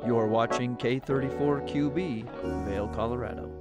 You're watching K34QB, Vail, Colorado.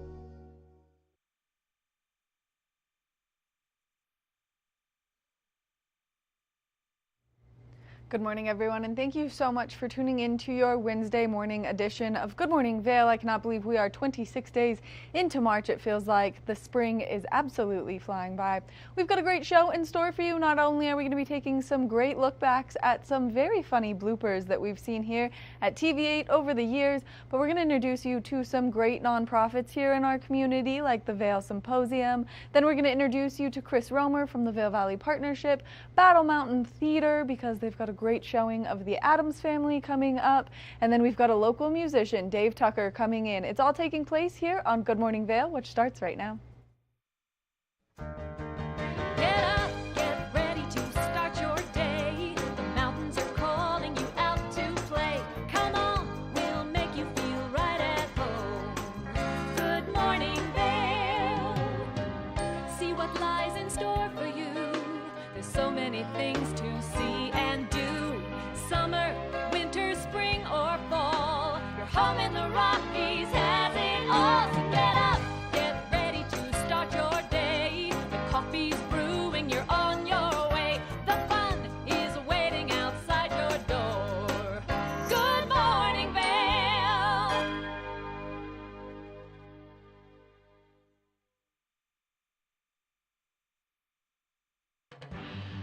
Good morning, everyone, and thank you so much for tuning in to your Wednesday morning edition of Good Morning Vail. I cannot believe we are 26 days into March. It feels like the spring is absolutely flying by. We've got a great show in store for you. Not only are we going to be taking some great look backs at some very funny bloopers that we've seen here at TV8 over the years, but we're going to introduce you to some great nonprofits here in our community, like the Vail Symposium. Then we're going to introduce you to Chris Romer from the Vail Valley Partnership, Battle Mountain Theater, because they've got a great showing of the Addams Family coming up, and then we've got a local musician, Dave Tucker, coming in. It's all taking place here on Good Morning Vail, which starts right now. Get up, get ready to start your day. The mountains are calling you out to play. Come on, we'll make you feel right at home. Good morning, Vail. See what lies in store for you. There's so many things to see and do. Summer, winter, spring, or fall. Your home in the Rockies has it all. So get up, get ready to start your day. The coffee's brewing, you're on your way. The fun is waiting outside your door. Good morning, Vail.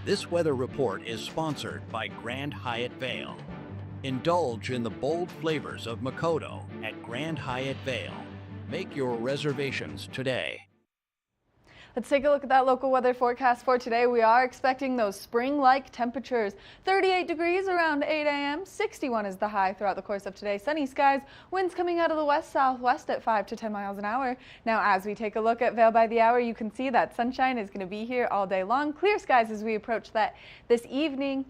This weather report is sponsored by Grand Hyatt Vail. Indulge in the bold flavors of Makoto at Grand Hyatt Vail. Make your reservations today. Let's take a look at that local weather forecast for today. We are expecting those spring-like temperatures. 38 degrees around 8 a.m. 61 is the high throughout the course of today. Sunny skies, winds coming out of the west-southwest at 5 to 10 miles an hour. Now, as we take a look at Vail by the hour, you can see that sunshine is going to be here all day long. Clear skies as we approach that this evening.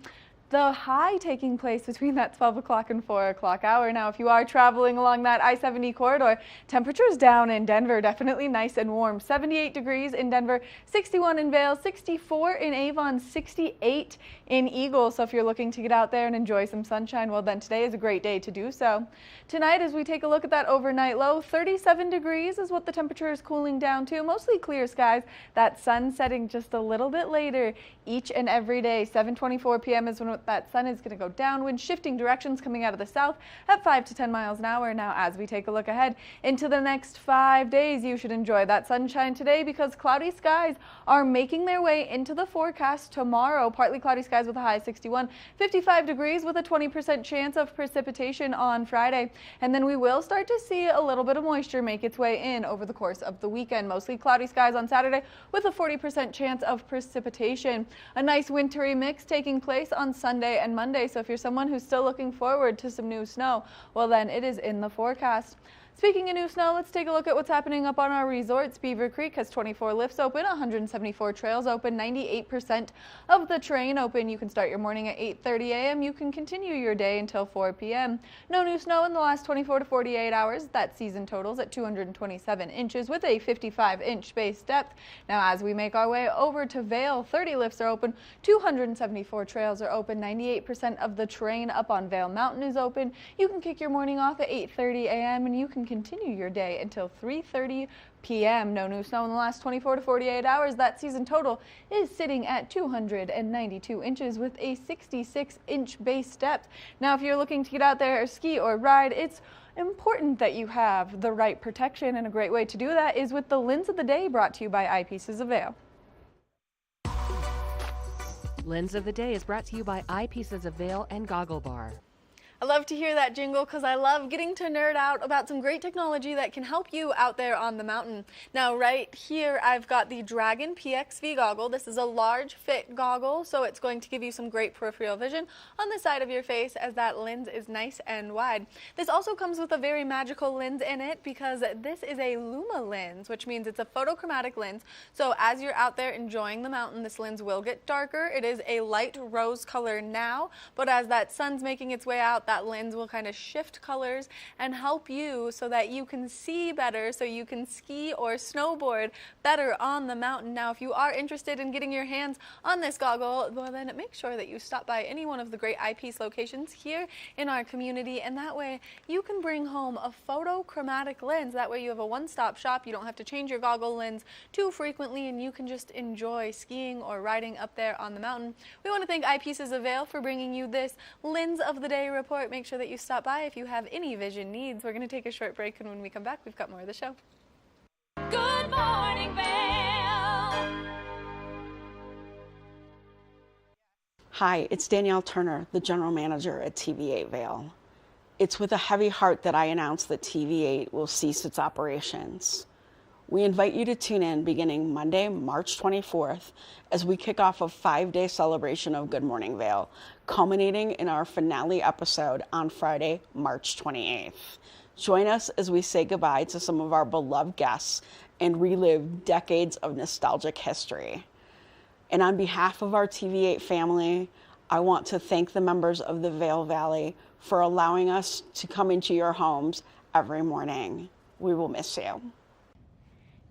The high taking place between that 12 o'clock and 4 o'clock hour. Now, if you are traveling along that I-70 corridor, temperatures down in Denver, definitely nice and warm. 78 degrees in Denver, 61 in Vail, 64 in Avon, 68 in Eagle. So if you're looking to get out there and enjoy some sunshine, well, then today is a great day to do so. Tonight, as we take a look at that overnight low, 37 degrees is what the temperature is cooling down to. Mostly clear skies. That sun setting just a little bit later each and every day. 7:24 p.m. is when that sun is going to go downwind, shifting directions coming out of the south at 5 to 10 miles an hour. Now, as we take a look ahead into the next 5 days, you should enjoy that sunshine today because cloudy skies are making their way into the forecast tomorrow. Partly cloudy skies with a high of 61, 55 degrees with a 20% chance of precipitation on Friday. And then we will start to see a little bit of moisture make its way in over the course of the weekend. Mostly cloudy skies on Saturday with a 40% chance of precipitation. A nice wintry mix taking place on Sunday and Monday. So if you're someone who's still looking forward to some new snow, well, then it is in the forecast. Speaking of new snow, let's take a look at what's happening up on our resorts. Beaver Creek has 24 lifts open, 174 trails open, 98% of the terrain open. You can start your morning at 8:30 a.m. You can continue your day until 4 p.m. No new snow in the last 24 to 48 hours. That season totals at 227 inches with a 55-inch base depth. Now, as we make our way over to Vail, 30 lifts are open, 274 trails are open, 98% of the terrain up on Vail Mountain is open. You can kick your morning off at 8:30 a.m. and you can continue your day until 3:30 p.m. No new snow in the last 24 to 48 hours. That season total is sitting at 292 inches with a 66-inch base depth. Now, if you're looking to get out there or ski or ride, it's important that you have the right protection, and a great way to do that is with the Lens of the Day, brought to you by Eyepieces of Vail. Lens of the Day is brought to you by Eyepieces of Vail and Goggle Bar. I love to hear that jingle because I love getting to nerd out about some great technology that can help you out there on the mountain. Now, right here, I've got the Dragon PXV goggle. This is a large fit goggle, so it's going to give you some great peripheral vision on the side of your face as that lens is nice and wide. This also comes with a very magical lens in it because this is a Luma lens, which means it's a photochromatic lens. So as you're out there enjoying the mountain, this lens will get darker. It is a light rose color now, but as that sun's making its way out, That lens will kind of shift colors and help you so that you can see better, so you can ski or snowboard better on the mountain. Now, if you are interested in getting your hands on this goggle, well, then make sure that you stop by any one of the great eyepiece locations here in our community, and that way you can bring home a photochromatic lens. That way you have a one-stop shop. You don't have to change your goggle lens too frequently, and you can just enjoy skiing or riding up there on the mountain. We want to thank Eyepieces of Vail for bringing you this Lens of the Day report. Make sure that you stop by if you have any vision needs. We're going to take a short break, and when we come back, we've got more of the show. Good morning, Vail. Hi, it's Danielle Turner, the General Manager at TV8 Vail. It's with a heavy heart that I announce that TV8 will cease its operations. We invite you to tune in beginning Monday, March 24th, as we kick off a 5-day celebration of Good Morning Vail, culminating in our finale episode on Friday, March 28th. Join us as we say goodbye to some of our beloved guests and relive decades of nostalgic history. And on behalf of our TV8 family, I want to thank the members of the Vail Valley for allowing us to come into your homes every morning. We will miss you.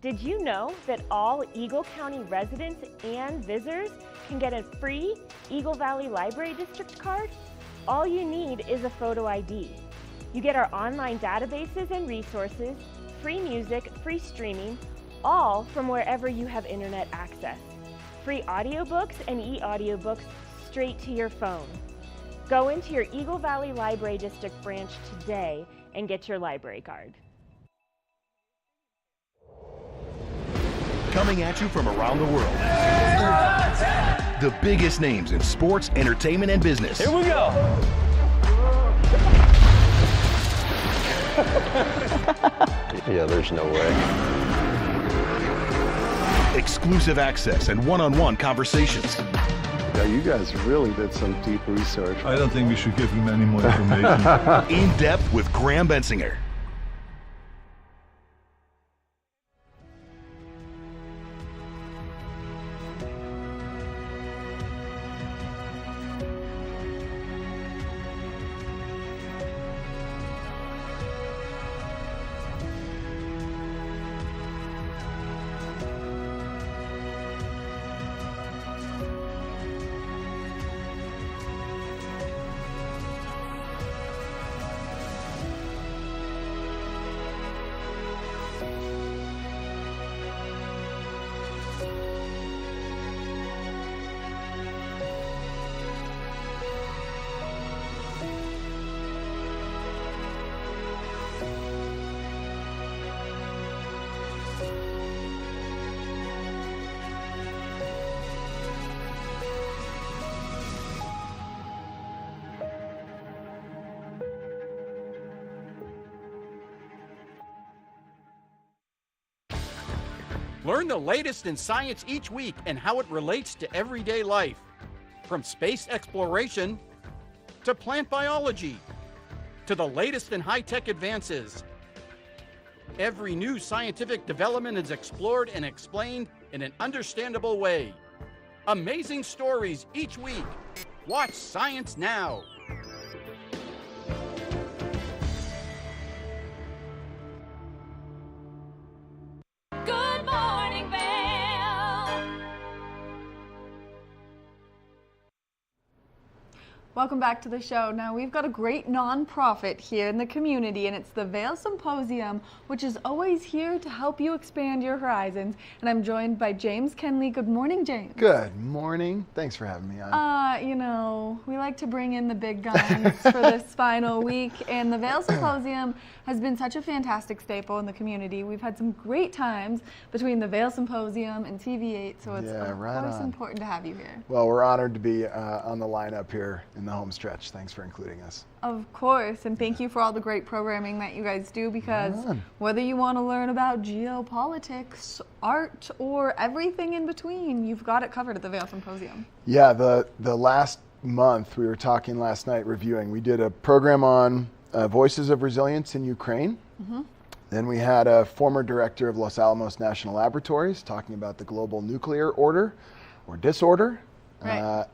Did you know that all Eagle County residents and visitors can get a free Eagle Valley Library District card? All you need is a photo ID. You get our online databases and resources, free music, free streaming, all from wherever you have internet access. Free audiobooks and e-audiobooks straight to your phone. Go into your Eagle Valley Library District branch today and get your library card. Coming at you from around the world. The biggest names in sports, entertainment, and business. Here we go. Yeah, there's no way. Exclusive access and one-on-one conversations. Yeah, you guys really did some deep research. I don't think we should give him any more information. In depth with Graham Bensinger. Learn the latest in science each week and how it relates to everyday life. From space exploration to plant biology to the latest in high-tech advances. Every new scientific development is explored and explained in an understandable way. Amazing stories each week. Watch Science Now. Good morning, Vail. Welcome back to the show. Now, we've got a great nonprofit here in the community, and it's the Vail Symposium, which is always here to help you expand your horizons. And I'm joined by James Kenley. Good morning, James. Good morning. Thanks for having me on. You know, we like to bring in the big guns for this final week, and the Vail Symposium has been such a fantastic staple in the community. We've had some great times between the Vail Symposium and TV8, so it's of course important to have you here. Well, we're honored to be on the lineup here in the home stretch. Thanks for including us. Of course, and thank you for all the great programming that you guys do, because whether you want to learn about geopolitics, art, or everything in between, you've got it covered at the Vail Symposium. Yeah, the last month, we were talking last night, reviewing, we did a program on Voices of Resilience in Ukraine. Then we had a former director of Los Alamos National Laboratories talking about the global nuclear order or disorder. Right.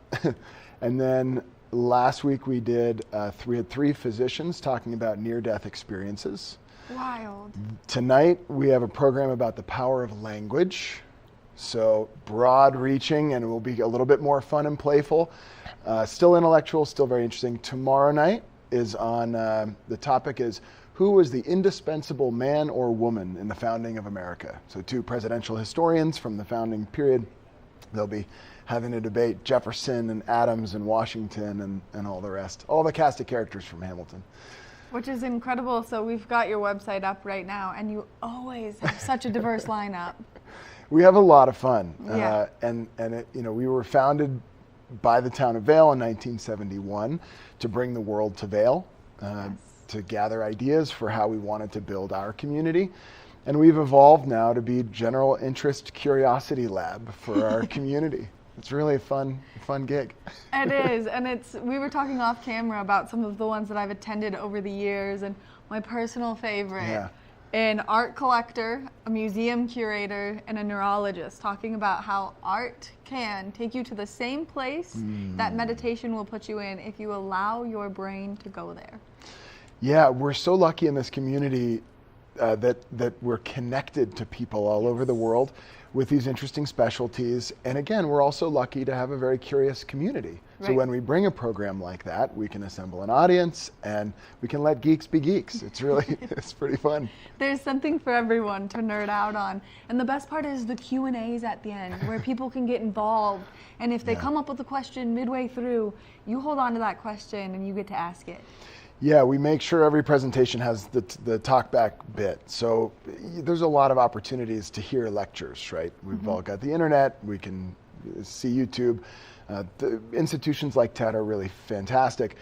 And then last week we had 3 physicians talking about near-death experiences. Wild. Tonight we have a program about the power of language. So broad-reaching, and it will be a little bit more fun and playful. Still intellectual, still very interesting. Tomorrow night is on, the topic is, who was the indispensable man or woman in the founding of America? So 2 presidential historians from the founding period. They'll be having a debate, Jefferson and Adams and Washington and all the rest. All the cast of characters from Hamilton. Which is incredible. So we've got your website up right now, and you always have such a diverse lineup. We have a lot of fun. Yeah. And it, we were founded by the town of Vail in 1971 to bring the world to Vail. To gather ideas for how we wanted to build our community. And we've evolved now to be general interest curiosity lab for our community. It's really a fun gig. It is, and we were talking off camera about some of the ones that I've attended over the years, and my personal favorite, an art collector, a museum curator, and a neurologist talking about how art can take you to the same place that meditation will put you in if you allow your brain to go there. Yeah, we're so lucky in this community that we're connected to people all over the world with these interesting specialties. And again, we're also lucky to have a very curious community. Right. So when we bring a program like that, we can assemble an audience and we can let geeks be geeks. It's really, it's pretty fun. There's something for everyone to nerd out on. And the best part is the Q&As at the end where people can get involved. And if they come up with a question midway through, you hold on to that question and you get to ask it. Yeah, we make sure every presentation has the talkback bit. So there's a lot of opportunities to hear lectures, right? We've all got the internet, we can see YouTube. The institutions like TED are really fantastic.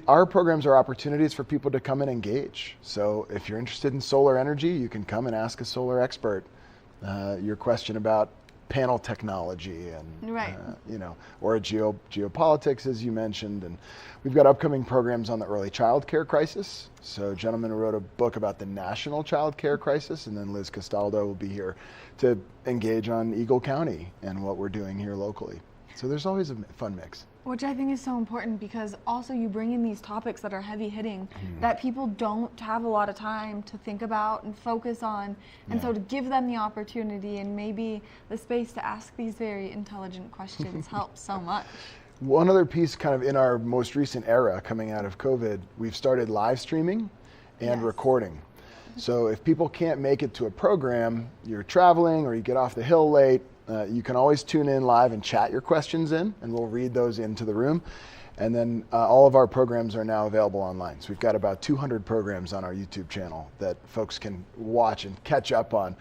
Our programs are opportunities for people to come and engage. So if you're interested in solar energy, you can come and ask a solar expert your question about panel technology and or geopolitics, as you mentioned. And we've got upcoming programs on the early child care crisis. So a gentleman who wrote a book about the national child care crisis, and then Liz Castaldo will be here to engage on Eagle County and what we're doing here locally. So there's always a fun mix. Which I think is so important because also you bring in these topics that are heavy hitting that people don't have a lot of time to think about and focus on. And so to give them the opportunity and maybe the space to ask these very intelligent questions helps so much. One other piece kind of in our most recent era coming out of COVID, we've started live streaming and recording. So if people can't make it to a program, you're traveling or you get off the hill late, you can always tune in live and chat your questions in, and we'll read those into the room. And then all of our programs are now available online. So we've got about 200 programs on our YouTube channel that folks can watch and catch up on.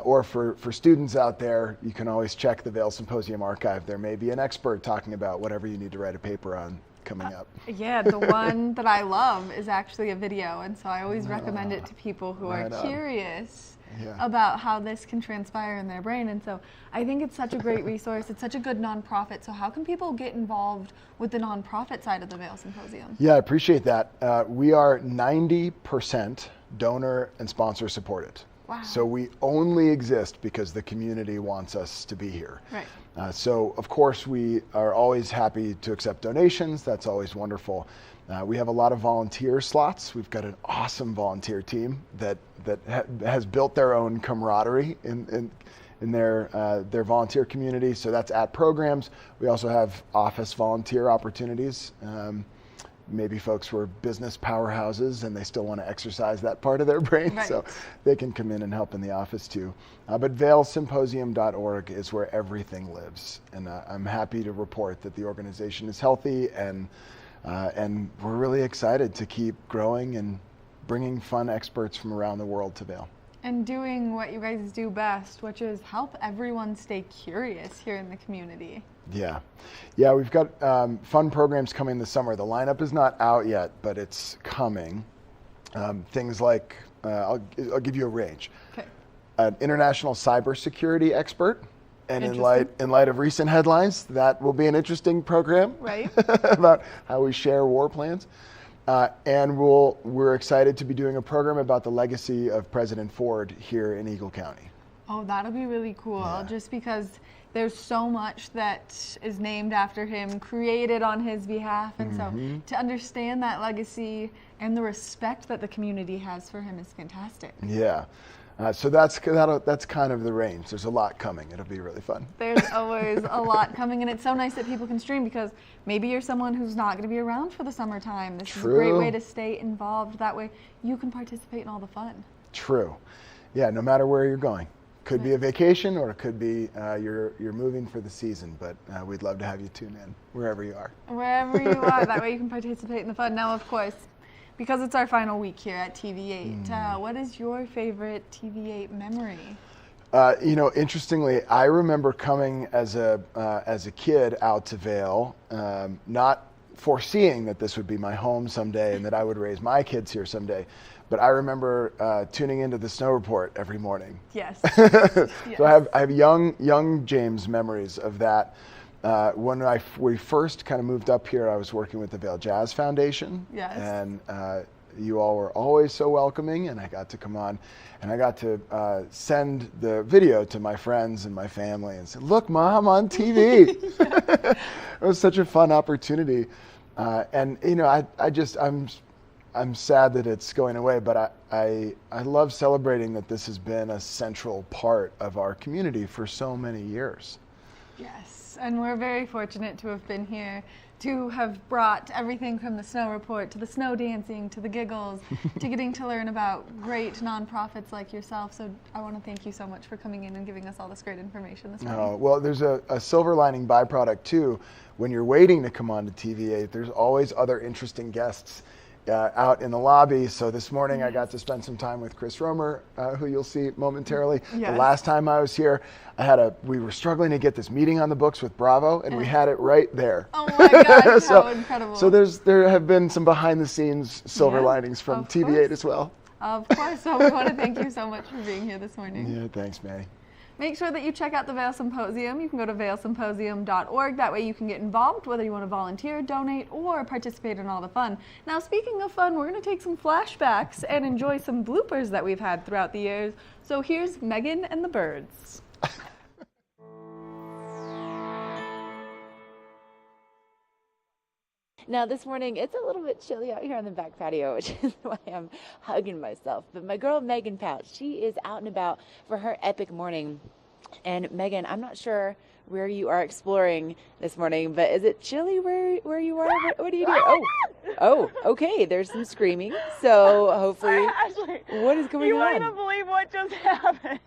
Or for students out there, you can always check the Vail Symposium archive. There may be an expert talking about whatever you need to write a paper on coming up. Yeah, the one that I love is actually a video, and so I always recommend it to people who are curious about how this can transpire in their brain. And so I think it's such a great resource. It's such a good nonprofit. So how can people get involved with the nonprofit side of the Vail Symposium? Yeah, I appreciate that. We are 90% donor and sponsor supported. Wow. So we only exist because the community wants us to be here. Right. So of course we are always happy to accept donations. That's always wonderful. We have a lot of volunteer slots. We've got an awesome volunteer team that has built their own camaraderie in their volunteer community. So that's at programs. We also have office volunteer opportunities. Maybe folks were business powerhouses and they still want to exercise that part of their brain, so they can come in and help in the office too. But vailsymposium.org is where everything lives. And I'm happy to report that the organization is healthy and we're really excited to keep growing and bringing fun experts from around the world to Vail. And doing what you guys do best, which is help everyone stay curious here in the community. Yeah, we've got fun programs coming this summer. The lineup is not out yet, but it's coming. Things like, I'll give you a range. Okay. An international cybersecurity expert. And in light of recent headlines, that will be an interesting program about how we share war plans. And we're excited to be doing a program about the legacy of President Ford here in Eagle County. Oh, that'll be really cool, just because there's so much that is named after him, created on his behalf, and so to understand that legacy and the respect that the community has for him is fantastic. Yeah. So that's kind of the range. There's a lot coming. It'll be really fun. There's always a lot coming, and it's so nice that people can stream, because maybe you're someone who's not going to be around for the summertime. This is a great way to stay involved. That way you can participate in all the fun. True. Yeah, no matter where you're going. Could be a vacation, or it could be you're moving for the season, but we'd love to have you tune in wherever you are. Wherever you are, that way you can participate in the fun. Now, of course, because it's our final week here at TV8, what is your favorite TV8 memory? You know, interestingly, I remember coming as a kid out to Vail, not foreseeing that this would be my home someday and that I would raise my kids here someday. But I remember tuning into the Snow Report every morning. Yes. So I have young James memories of that. When we first kind of moved up here, I was working with the Vail Jazz Foundation. Yes. And you all were always so welcoming, and I got to come on, and I got to send the video to my friends and my family and say, "Look, Mom, on TV." It was such a fun opportunity, and you know, I'm sad that it's going away, but I love celebrating that this has been a central part of our community for so many years. Yes, and we're very fortunate to have been here, to have brought everything from the Snow Report to the snow dancing to the giggles to getting to learn about great nonprofits like yourself. So I want to thank you so much for coming in and giving us all this great information this morning. Well, there's a silver lining byproduct too. When you're waiting to come on to TV8, there's always other interesting guests out in the lobby. So this morning I got to spend some time with Chris Romer, who you'll see momentarily. Yes. The last time I was here, we were struggling to get this meeting on the books with Bravo, and we had it right there. Oh my gosh, how incredible. So there have been some behind the scenes silver linings from TV8 as well. Of course. So we want to thank you so much for being here this morning. Yeah, thanks, Manny. Make sure that you check out the Vail Symposium. You can go to vailsymposium.org. That way you can get involved, whether you want to volunteer, donate, or participate in all the fun. Now, speaking of fun, we're going to take some flashbacks and enjoy some bloopers that we've had throughout the years. So here's Megan and the Birds. Now this morning, it's a little bit chilly out here on the back patio, which is why I'm hugging myself. But my girl, Megan Pouch, she is out and about for her epic morning. And Megan, I'm not sure where you are exploring this morning, but is it chilly where you are? What are you doing? Oh, okay, there's some screaming. So hopefully, Ashley, what is going on? You won't even believe what just happened.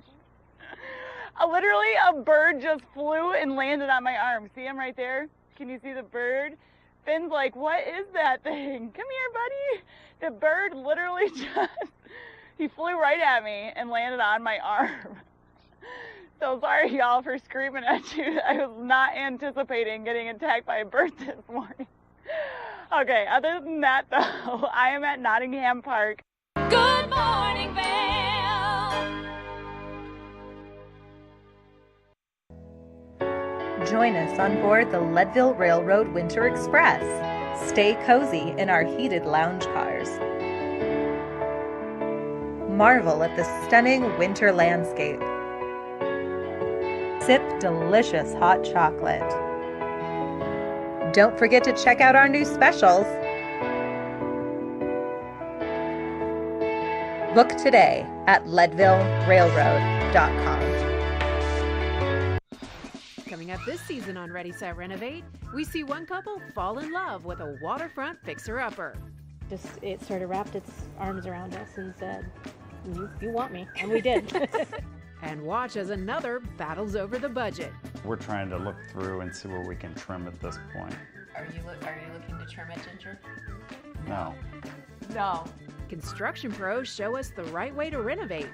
Literally, a bird just flew and landed on my arm. See him right there? Can you see the bird? Finn's like, what is that thing? Come here, buddy. The bird literally he flew right at me and landed on my arm. So sorry, y'all, for screaming at you. I was not anticipating getting attacked by a bird this morning. Okay, other than that, though, I am at Nottingham Park. Good morning, Vail. Join us on board the Leadville Railroad Winter Express. Stay cozy in our heated lounge cars. Marvel at the stunning winter landscape. Sip delicious hot chocolate. Don't forget to check out our new specials. Book today at leadvillerailroad.com. Coming up this season on Ready, Set, Renovate, we see one couple fall in love with a waterfront fixer-upper. It sort of wrapped its arms around us and said, you want me, and we did. And watch as another battles over the budget. We're trying to look through and see where we can trim at this point. Are you looking to trim it, Ginger? No. No. Construction pros show us the right way to renovate.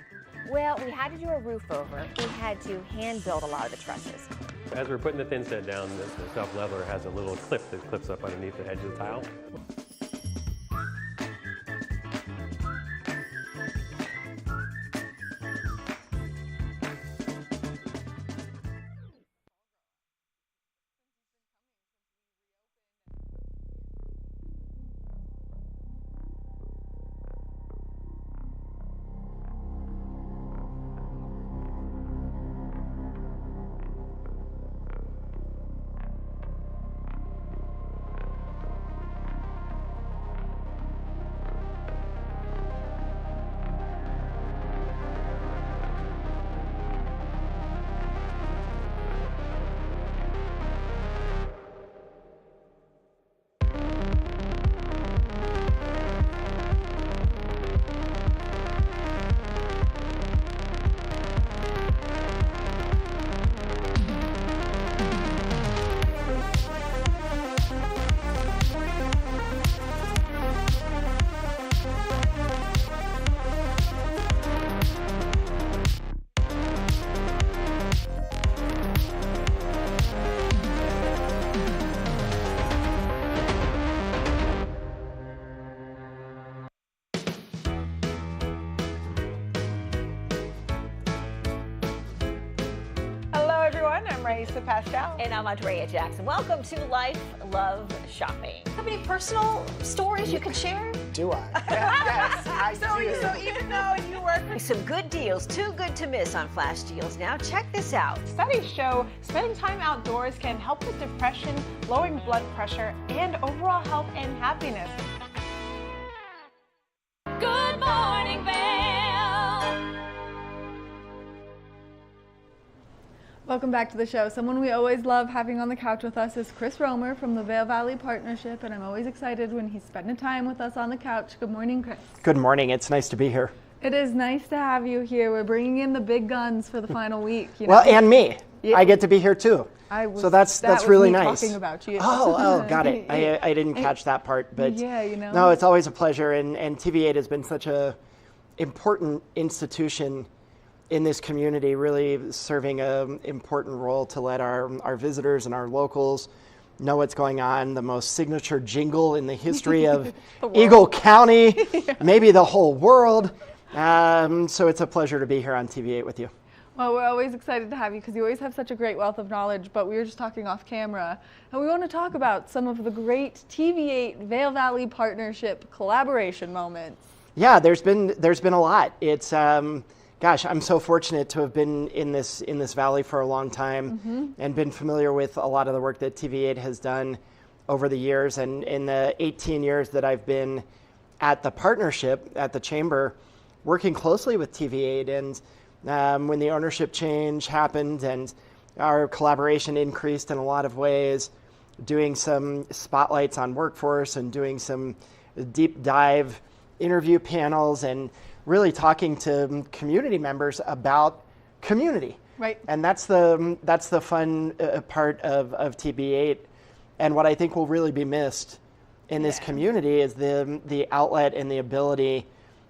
Well, we had to do a roof over. We had to hand build a lot of the trusses. As we're putting the thin set down, the self-leveler has a little clip that clips up underneath the edge of the tile. Raisa Pascal. And I'm Andrea Jackson. Welcome to Life, Love, Shopping. Have any personal stories you could share? Do I? Yes, I do. So even though you work with some good deals, too good to miss on flash deals now, check this out. Studies show spending time outdoors can help with depression, lowering blood pressure, and overall health and happiness. Good morning, Vail. Welcome back to the show. Someone we always love having on the couch with us is Chris Romer from the Vail Valley Partnership, and I'm always excited when he's spending time with us on the couch. Good morning, Chris. Good morning. It's nice to be here. It is nice to have you here. We're bringing in the big guns for the final week. You know? Well, and me. Yeah. I get to be here too. So that's was really me nice. Talking about you. Oh, got it. I didn't catch that part, but yeah, you know. No, it's always a pleasure, and TV8 has been such a important institution in this community, really serving an important role to let our visitors and our locals know what's going on. The most signature jingle in the history of Eagle County, maybe the whole world. So it's a pleasure to be here on TV8 with you. Well, we're always excited to have you because you always have such a great wealth of knowledge, but we were just talking off camera, and we want to talk about some of the great TV8 Vail Valley Partnership collaboration moments. Yeah, there's been a lot. It's gosh, I'm so fortunate to have been in this valley for a long time and been familiar with a lot of the work that TV8 has done over the years. And in the 18 years that I've been at the partnership, at the chamber, working closely with TV8, and when the ownership change happened and our collaboration increased in a lot of ways, doing some spotlights on workforce and doing some deep dive interview panels and really talking to community members about community. Right. And that's the fun part of TV8. And what I think will really be missed in this community is the outlet and the ability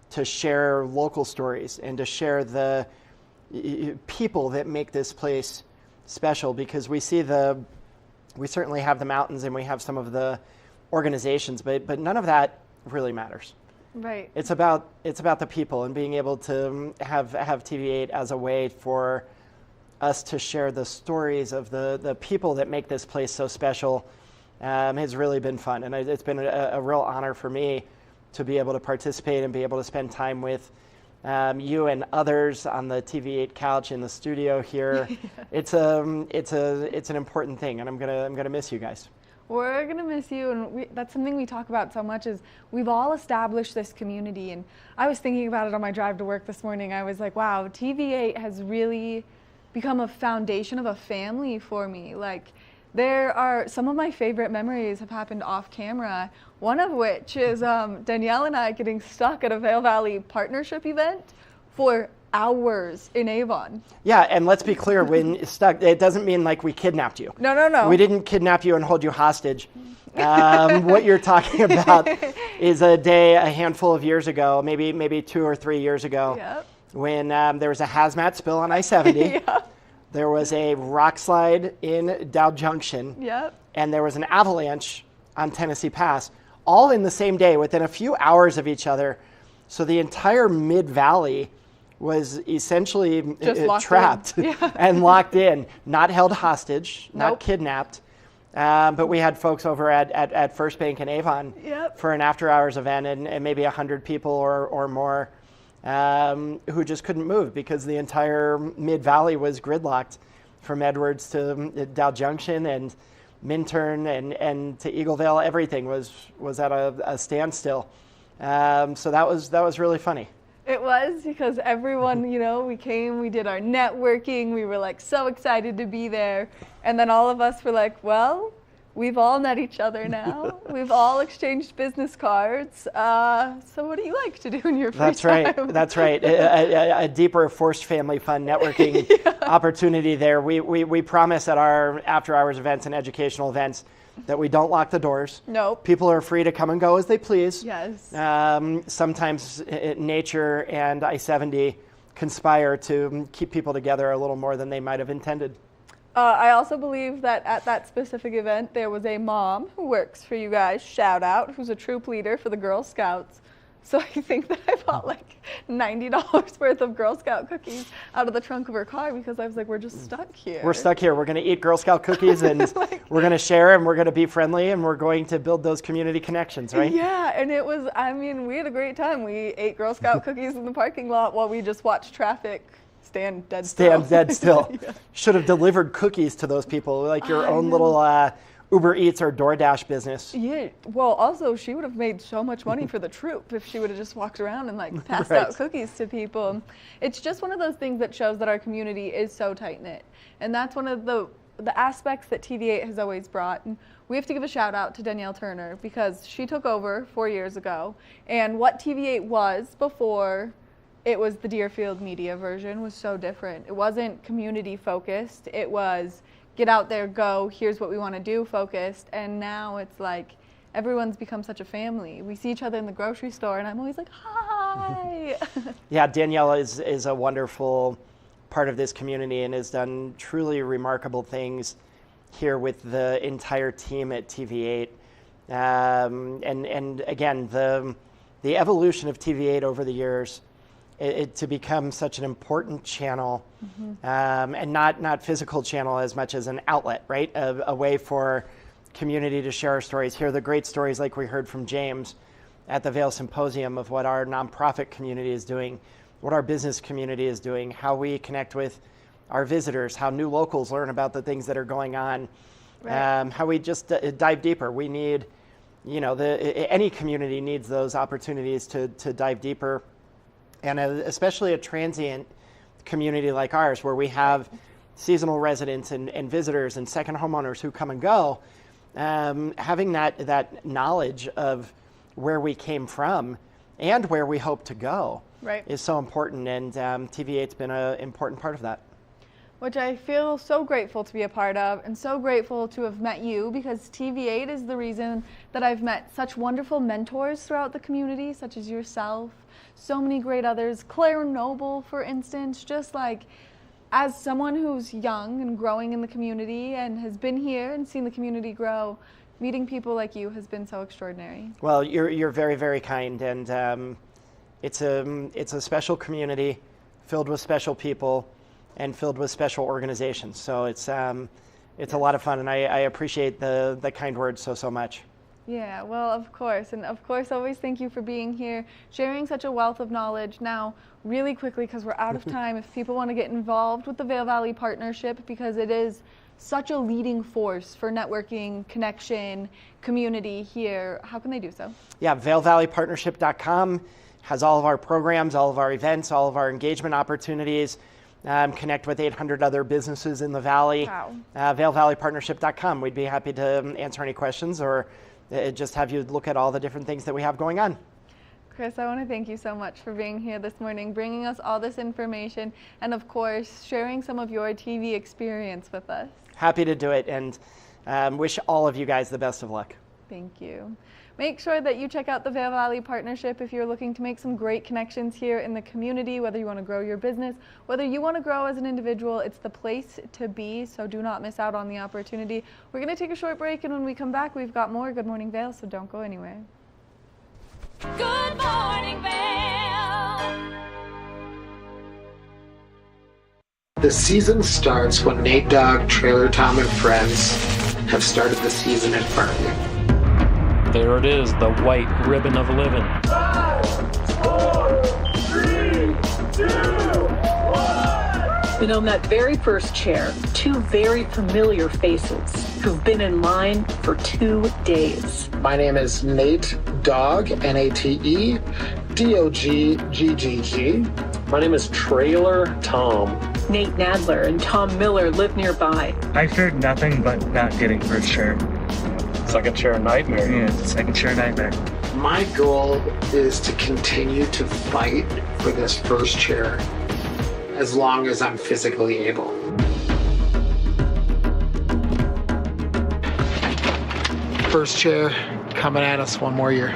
to share local stories and to share the people that make this place special, because we certainly have the mountains and we have some of the organizations, but none of that really matters. Right. It's about the people, and being able to have TV8 as a way for us to share the stories of the people that make this place so special has really been fun. And it's been a real honor for me to be able to participate and be able to spend time with you and others on the TV8 couch in the studio here. It's an important thing, and I'm gonna miss you guys. We're going to miss you, and that's something we talk about so much, is we've all established this community. And I was thinking about it on my drive to work this morning. I was like, wow, TV8 has really become a foundation of a family for me. Like, there are some of my favorite memories have happened off camera, one of which is Danielle and I getting stuck at a Vail Valley Partnership event for hours in Avon. Yeah, and let's be clear, when stuck, it doesn't mean like we kidnapped you. No. We didn't kidnap you and hold you hostage. What you're talking about is a handful of years ago, maybe 2 or 3 years ago, when there was a hazmat spill on I-70. There was a rock slide in Dow Junction, and there was an avalanche on Tennessee Pass, all in the same day, within a few hours of each other. So the entire Mid-Valley was essentially trapped and locked in, not held hostage, not kidnapped. But we had folks over at First Bank in Avon for an after-hours event, and maybe 100 people or more who just couldn't move because the entire Mid-Valley was gridlocked from Edwards to Dow Junction and Minturn and to Eaglevale. Everything was at a standstill. So that was really funny. It was, because everyone, we came, we did our networking, we were like so excited to be there. And then all of us were like, well, we've all met each other now. We've all exchanged business cards. So what do you like to do in your free time? That's right. A deeper forced family fun networking opportunity there. We promise at our after hours events and educational events that we don't lock the doors. Nope. People are free to come and go as they please. Yes. Sometimes nature and I-70 conspire to keep people together a little more than they might have intended. I also believe that at that specific event, there was a mom who works for you guys, shout out, who's a troop leader for the Girl Scouts. So I think that I bought like $90 worth of Girl Scout cookies out of the trunk of her car because I was like, we're just stuck here. We're stuck here. We're going to eat Girl Scout cookies and we're going to share and we're going to be friendly and we're going to build those community connections, right? Yeah, and it was, I mean, we had a great time. We ate Girl Scout cookies in the parking lot while we just watched traffic stand dead still. Stand dead still. Yeah. Should have delivered cookies to those people, like your own little Uber Eats or DoorDash business. Yeah, well, also, she would have made so much money for the troop if she would have just walked around and like passed Right. out cookies to people. It's just one of those things that shows that our community is so tight-knit. And that's one of the aspects that TV8 has always brought. And we have to give a shout out to Danielle Turner because she took over 4 years ago. And what TV8 was before it was the Deerfield media version was so different. It wasn't community focused. It was get out there, go, here's what we want to do focused. And now it's like everyone's become such a family. We see each other in the grocery store and I'm always like, hi. Yeah, Danielle is a wonderful part of this community and has done truly remarkable things here with the entire team at TV8. And again, the evolution of TV8 over the years, it to become such an important channel, and not physical channel as much as an outlet, right? A way for community to share our stories, hear the great stories like we heard from James at the Vail Symposium of what our nonprofit community is doing, what our business community is doing, how we connect with our visitors, how new locals learn about the things that are going on, Right. how we just dive deeper. We need, any community needs those opportunities to dive deeper. And especially a transient community like ours where we have seasonal residents and visitors and second homeowners who come and go, having that knowledge of where we came from and where we hope to go is so important. And TV8's been an important part of that. Which I feel so grateful to be a part of and so grateful to have met you because TV8 is the reason that I've met such wonderful mentors throughout the community, such as yourself, so many great others, Claire Noble, for instance, just like as someone who's young and growing in the community and has been here and seen the community grow, meeting people like you has been so extraordinary. Well, you're very, very kind, and it's a special community filled with special people and filled with special organizations. So it's a lot of fun, and I appreciate the kind words so much. Yeah, well, of course. And of course, always thank you for being here, sharing such a wealth of knowledge. Now, really quickly, because we're out of time, if people want to get involved with the Vail Valley Partnership, because it is such a leading force for networking, connection, community here, how can they do so? Yeah, VailValleyPartnership.com has all of our programs, all of our events, all of our engagement opportunities. Connect with 800 other businesses in the Valley. Wow. VailValleyPartnership.com. We'd be happy to answer any questions or just have you look at all the different things that we have going on. Chris, I want to thank you so much for being here this morning, bringing us all this information, and of course, sharing some of your TV experience with us. Happy to do it, and wish all of you guys the best of luck. Thank you. Make sure that you check out the Vail Valley Partnership if you're looking to make some great connections here in the community, whether you want to grow your business, whether you want to grow as an individual, it's the place to be, so do not miss out on the opportunity. We're going to take a short break, and when we come back, we've got more Good Morning Vail, so don't go anywhere. Good morning, Vail. The season starts when Nate Dogg, Trailer Tom, and friends have started the season at Bartley. There it is, the white ribbon of living. 5, 4, 3, 2, 1. And on that very first chair, two very familiar faces who've been in line for 2 days. My name is Nate Dogg, Nate Dogg, My name is Trailer Tom. Nate Nadler and Tom Miller live nearby. I feared nothing but not getting first chair. Second chair nightmare. Yeah, second chair nightmare. My goal is to continue to fight for this first chair as long as I'm physically able. First chair coming at us one more year.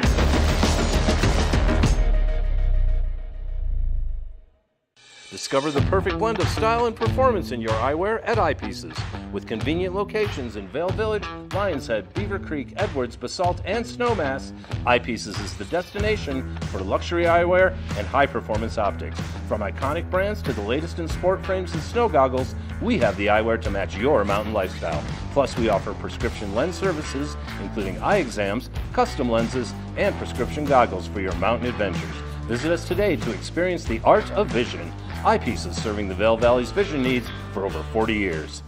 Discover the perfect blend of style and performance in your eyewear at Eyepieces. With convenient locations in Vail Village, Lions Head, Beaver Creek, Edwards, Basalt, and Snowmass, Eyepieces is the destination for luxury eyewear and high-performance optics. From iconic brands to the latest in sport frames and snow goggles, we have the eyewear to match your mountain lifestyle. Plus, we offer prescription lens services, including eye exams, custom lenses, and prescription goggles for your mountain adventures. Visit us today to experience the art of vision. Eyepieces, serving the Vail Valley's vision needs for over 40 years.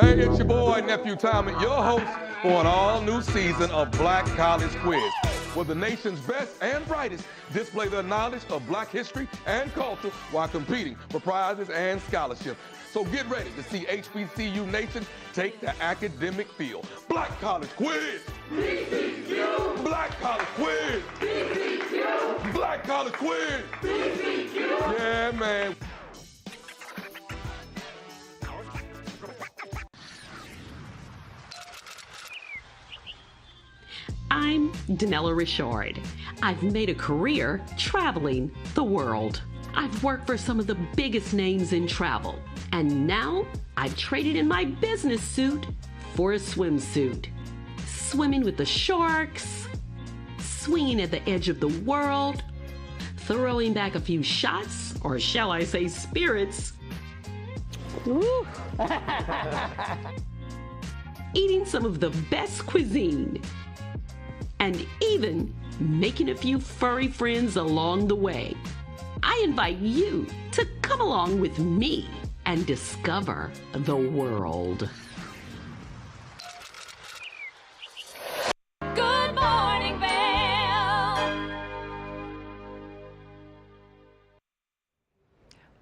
Hey, it's your boy, Nephew Tommy, your host for an all-new season of Black College Quiz, where the nation's best and brightest display their knowledge of Black history and culture while competing for prizes and scholarships. So get ready to see HBCU Nation take the academic field. Black College Quiz! BCQ! Black College Quiz! BCQ! Black College Quiz! BCQ! Yeah, man. I'm Danella Richard. I've made a career traveling the world. I've worked for some of the biggest names in travel, and now I've traded in my business suit for a swimsuit. Swimming with the sharks, swinging at the edge of the world, throwing back a few shots, or shall I say spirits. Woo. Eating some of the best cuisine, and even making a few furry friends along the way. I invite you to come along with me and discover the world. Good morning, Vail.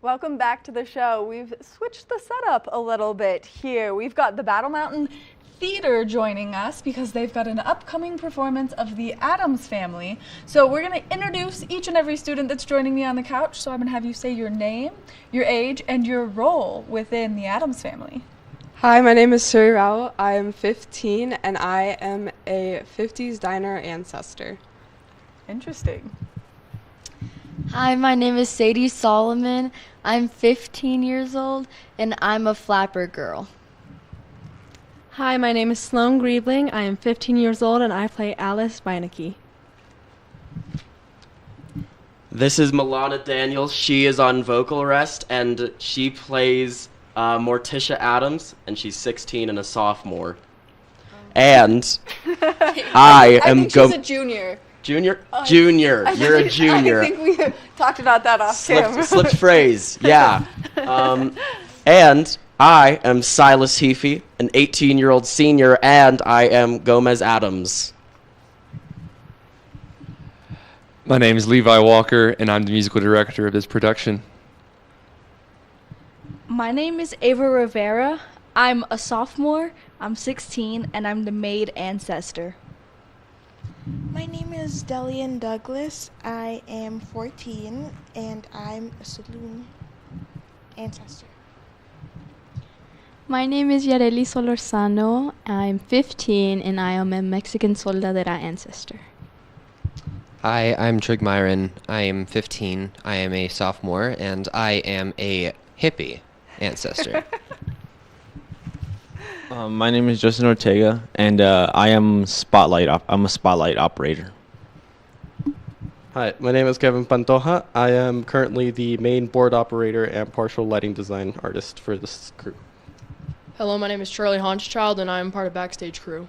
Welcome back to the show. We've switched the setup a little bit here. We've got the Battle Mountain Theater joining us because they've got an upcoming performance of the Addams Family. So we're going to introduce each and every student that's joining me on the couch. So I'm going to have you say your name, your age, and your role within the Addams Family. Hi, my name is Suri Rao. I am 15 and I am a 50s diner ancestor. Interesting. Hi, my name is Sadie Solomon. I'm 15 years old and I'm a flapper girl. Hi, my name is Sloan Griebling. I am 15 years old and I play Alice Beinecke. This is Milana Daniels. She is on vocal rest and she plays Morticia Adams, and she's 16 and a sophomore. And I am she's a junior. Junior? Junior. You're a junior. I think we talked about that off camera. Slipped phrase, yeah. And I am Silas Heafy, an 18-year-old senior, and I am Gomez Adams. My name is Levi Walker, and I'm the musical director of this production. My name is Ava Rivera. I'm a sophomore, I'm 16, and I'm the maid ancestor. My name is Delian Douglas. I am 14, and I'm a saloon ancestor. My name is Yareli Solorzano. I'm 15 and I am a Mexican soldadera ancestor. Hi, I'm Trig Myron. I am 15. I am a sophomore and I am a hippie ancestor. My name is Justin Ortega and I am I'm a spotlight operator. Hi, my name is Kevin Pantoja. I am currently the main board operator and partial lighting design artist for this crew. Hello, my name is Charlie Haunchchild, and I am part of Backstage Crew.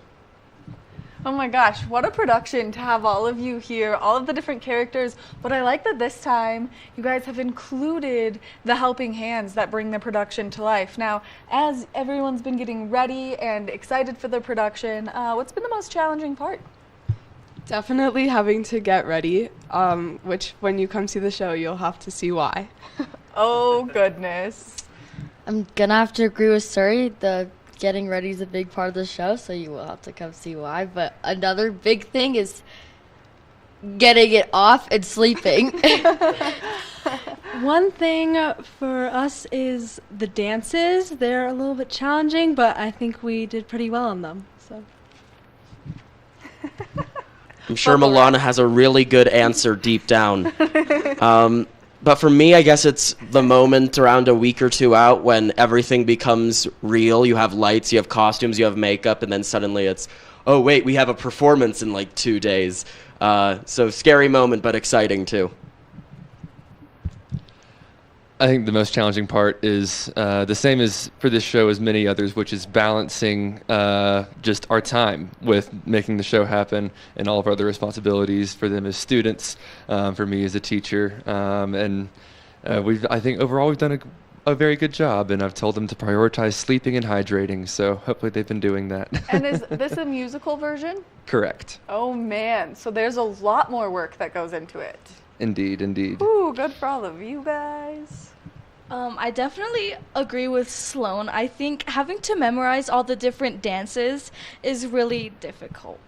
Oh my gosh, what a production to have all of you here, all of the different characters. But I like that this time you guys have included the helping hands that bring the production to life. Now, as everyone's been getting ready and excited for the production, what's been the most challenging part? Definitely having to get ready, which when you come see the show, you'll have to see why. Oh, goodness. I'm gonna have to agree with Suri. The getting ready is a big part of the show, so you will have to come see why. But another big thing is getting it off and sleeping. One thing for us is the dances. They're a little bit challenging, but I think we did pretty well on them. So. I'm sure Milana has a really good answer deep down. But for me, I guess it's the moment around a week or two out when everything becomes real. You have lights, you have costumes, you have makeup, and then suddenly it's, oh, wait, we have a performance in like 2 days. So scary moment, but exciting too. I think the most challenging part is the same as for this show as many others, which is balancing just our time with making the show happen and all of our other responsibilities for them as students, for me as a teacher. I think overall we've done a very good job, and I've told them to prioritize sleeping and hydrating, so hopefully they've been doing that. And is this a musical version? Correct. Oh man, so there's a lot more work that goes into it. Indeed, indeed. Ooh, good for all of you guys. I definitely agree with Sloan. I think having to memorize all the different dances is really difficult.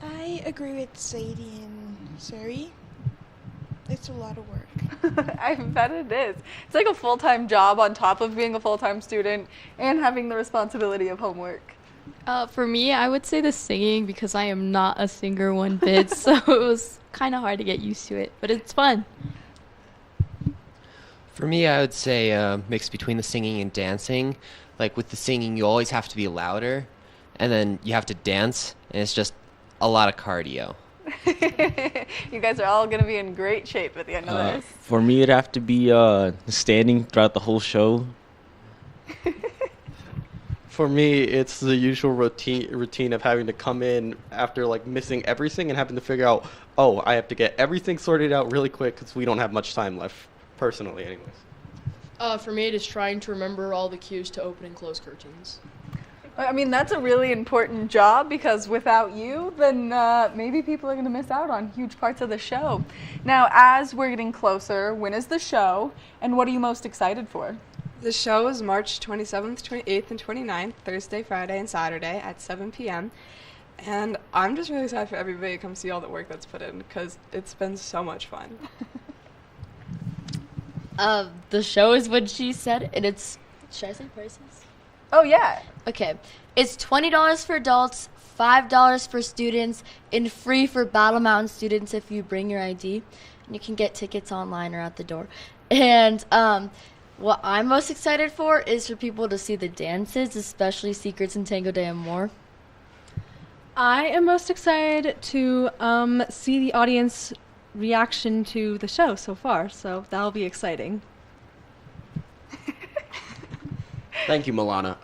I agree with Sadie and Suri. It's a lot of work. I bet it is. It's like a full-time job on top of being a full-time student and having the responsibility of homework. For me, I would say the singing because I am not a singer one bit, so it was kind of hard to get used to it, but it's fun. For me, I would say a mix between the singing and dancing. Like with the singing, you always have to be louder, and then you have to dance, and it's just a lot of cardio. You guys are all going to be in great shape at the end of this. For me, it'd have to be standing throughout the whole show. For me, it's the usual routine of having to come in after like missing everything and having to figure out, oh, I have to get everything sorted out really quick because we don't have much time left, personally anyways. For me, it is trying to remember all the cues to open and close curtains. I mean, that's a really important job because without you, then maybe people are going to miss out on huge parts of the show. Now, as we're getting closer, when is the show and what are you most excited for? The show is March 27th, 28th, and 29th, Thursday, Friday, and Saturday at 7 p.m. And I'm just really excited for everybody to come see all the work that's put in because it's been so much fun. The show is what she said, and it's, should I say prices? Oh, yeah. Okay. It's $20 for adults, $5 for students, and free for Battle Mountain students if you bring your ID. And you can get tickets online or at the door. And what I'm most excited for is for people to see the dances, especially Secrets and Tango de Amor. I am most excited to see the audience reaction to the show so far, so that'll be exciting. Thank you, Milana.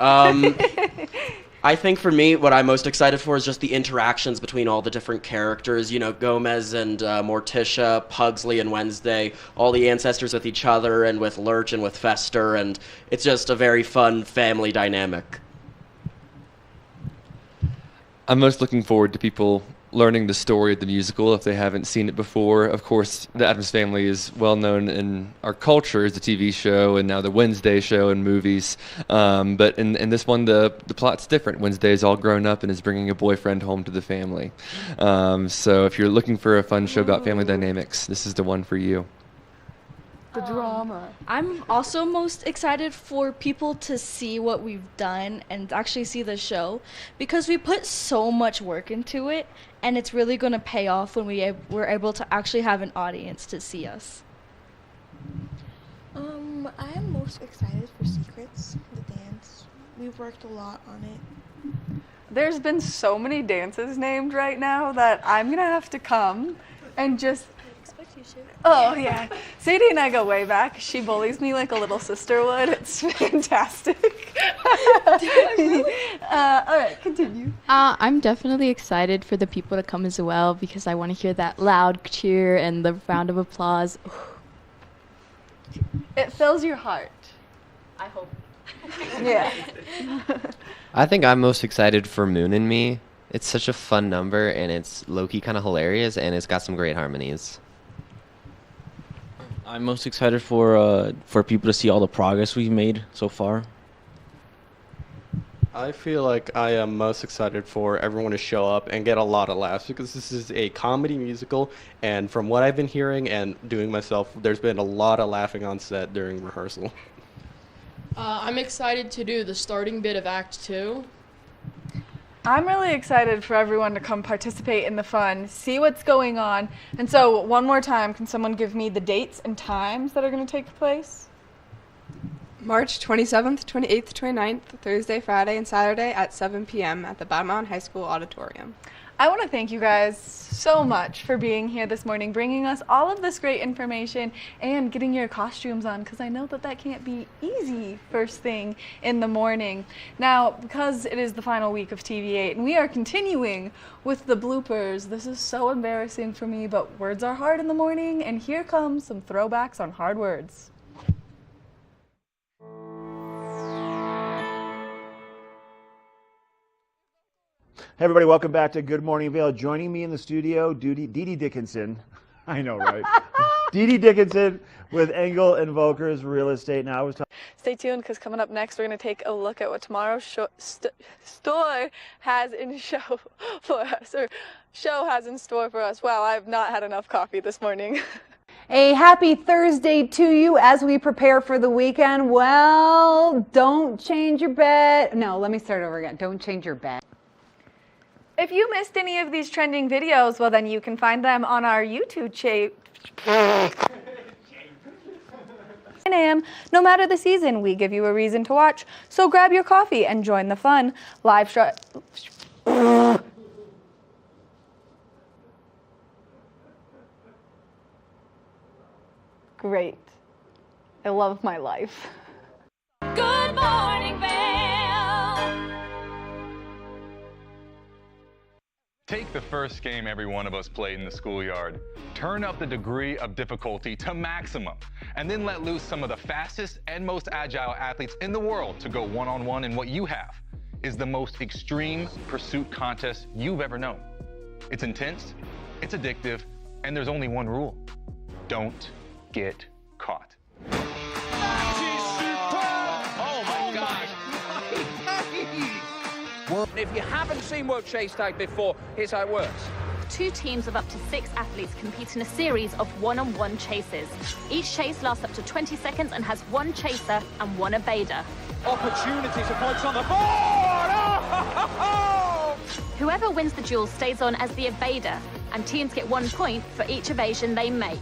I think for me, what I'm most excited for is just the interactions between all the different characters. You know, Gomez and Morticia, Pugsley and Wednesday, all the ancestors with each other and with Lurch and with Fester, and it's just a very fun family dynamic. I'm most looking forward to people learning the story of the musical if they haven't seen it before. Of course, the Addams Family is well known in our culture as a TV show and now the Wednesday show and movies. But in this one, the plot's different. Wednesday is all grown up and is bringing a boyfriend home to the family. So if you're looking for a fun show about family dynamics, this is the one for you. The drama. I'm also most excited for people to see what we've done and actually see the show because we put so much work into it and it's really going to pay off when we're able to actually have an audience to see us. I am most excited for Secrets, the dance. We've worked a lot on it. There's been so many dances named right now that I'm going to have to come and just... Oh, yeah. Sadie and I go way back. She bullies me like a little sister would. It's fantastic. All right, continue. I'm definitely excited for the people to come as well because I want to hear that loud cheer and the round of applause. It fills your heart. I hope. Yeah. I think I'm most excited for Moon and Me. It's such a fun number, and it's low-key kind of hilarious, and it's got some great harmonies. I'm most excited for people to see all the progress we've made so far. I feel like I am most excited for everyone to show up and get a lot of laughs because this is a comedy musical, and from what I've been hearing and doing myself, there's been a lot of laughing on set during rehearsal. I'm excited to do the starting bit of Act 2. I'm really excited for everyone to come participate in the fun, see what's going on. And so, one more time, can someone give me the dates and times that are going to take place? March 27th, 28th, 29th, Thursday, Friday, and Saturday at 7 p.m. at the Battle Mountain High School Auditorium. I want to thank you guys so much for being here this morning, bringing us all of this great information and getting your costumes on, because I know that can't be easy first thing in the morning. Now, because it is the final week of TV8 and we are continuing with the bloopers, this is so embarrassing for me, but words are hard in the morning, and here comes some throwbacks on hard words. Hey everybody, welcome back to Good Morning Vail. Joining me in the studio, Dee Dee Dickinson. I know, right? Dee Dee Dickinson with Engel and Volker's Real Estate. Now I was talking. Stay tuned, because coming up next, we're going to take a look at what tomorrow's store has in show for us, or show has in store for us. Wow, I've not had enough coffee this morning. A happy Thursday to you as we prepare for the weekend. Well, don't change your bed. No, let me start over again. Don't change your bed. If you missed any of these trending videos, well, then you can find them on our YouTube channel. 9 a.m. No matter the season, we give you a reason to watch. So grab your coffee and join the fun. Live Great. I love my life. Good morning, Vail. Take the first game every one of us played in the schoolyard. Turn up the degree of difficulty to maximum, and then let loose some of the fastest and most agile athletes in the world to go one-on-one in what you have is the most extreme pursuit contest you've ever known. It's intense, it's addictive, and there's only one rule. Don't get caught. If you haven't seen World Chase Tag before, here's how it works. 2 teams of up to 6 athletes compete in a series of one-on-one chases. Each chase lasts up to 20 seconds and has 1 chaser and 1 evader. Opportunity to points on the board! Oh! Whoever wins the duel stays on as the evader, and teams get 1 point for each evasion they make.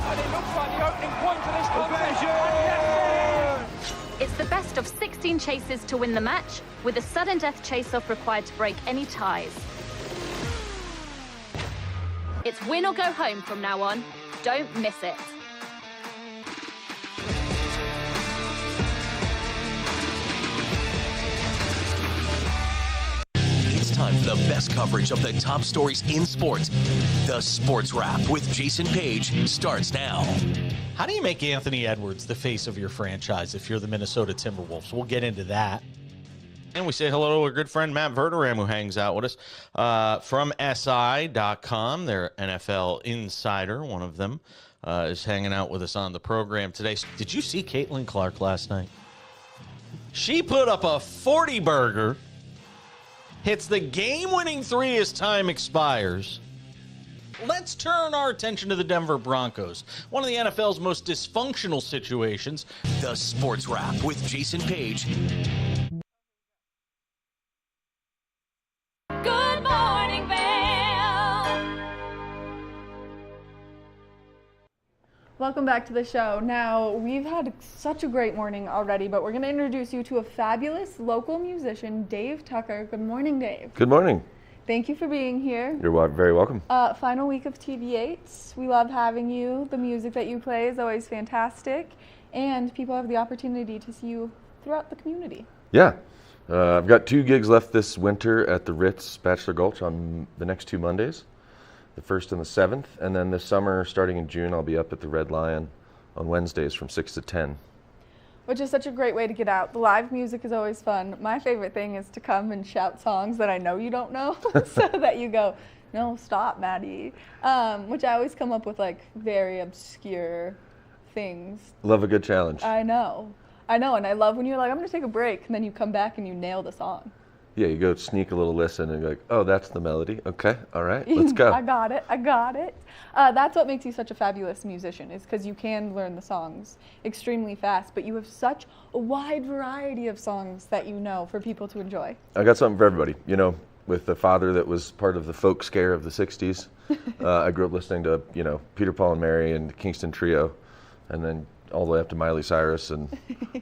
And it looks like the opening point of this competition. It's the best of 16 chases to win the match, with a sudden death chase-off required to break any ties. It's win or go home from now on. Don't miss it. It's time for the best coverage of the top stories in sports. The Sports Wrap with Jason Page starts now. How do you make Anthony Edwards the face of your franchise if you're the Minnesota Timberwolves? We'll get into that. And we say hello to our good friend Matt Verderam, who hangs out with us from SI.com. Their NFL insider, one of them, is hanging out with us on the program today. Did you see Caitlin Clark last night? She put up a 40-burger, hits the game-winning 3 as time expires. Let's turn our attention to the Denver Broncos, one of the NFL's most dysfunctional situations. The Sports Wrap with Jason Page. Good morning, Vail. Welcome back to the show. Now, we've had such a great morning already, but we're going to introduce you to a fabulous local musician, Dave Tucker. Good morning, Dave. Good morning. Thank you for being here. You're very welcome. Final week of TV8. We love having you. The music that you play is always fantastic, and people have the opportunity to see you throughout the community. Yeah. I've got 2 gigs left this winter at the Ritz Bachelor Gulch on the next 2 Mondays, the 1st and the 7th, and then this summer, starting in June, I'll be up at the Red Lion on Wednesdays from 6 to 10. Which is such a great way to get out. The live music is always fun. My favorite thing is to come and shout songs that I know you don't know, so that you go, no, stop, Maddie. Which I always come up with like very obscure things. Love a good challenge. I know, and I love when you're like, I'm gonna take a break, and then you come back and you nail the song. Yeah, you go sneak a little listen and you're like, oh, that's the melody. Okay, all right, let's go. I got it. That's what makes you such a fabulous musician, is because you can learn the songs extremely fast, but you have such a wide variety of songs that you know for people to enjoy. I got something for everybody. You know, with the father that was part of the folk scare of the 60s, I grew up listening to, you know, Peter, Paul, and Mary and the Kingston Trio, and then all the way up to Miley Cyrus and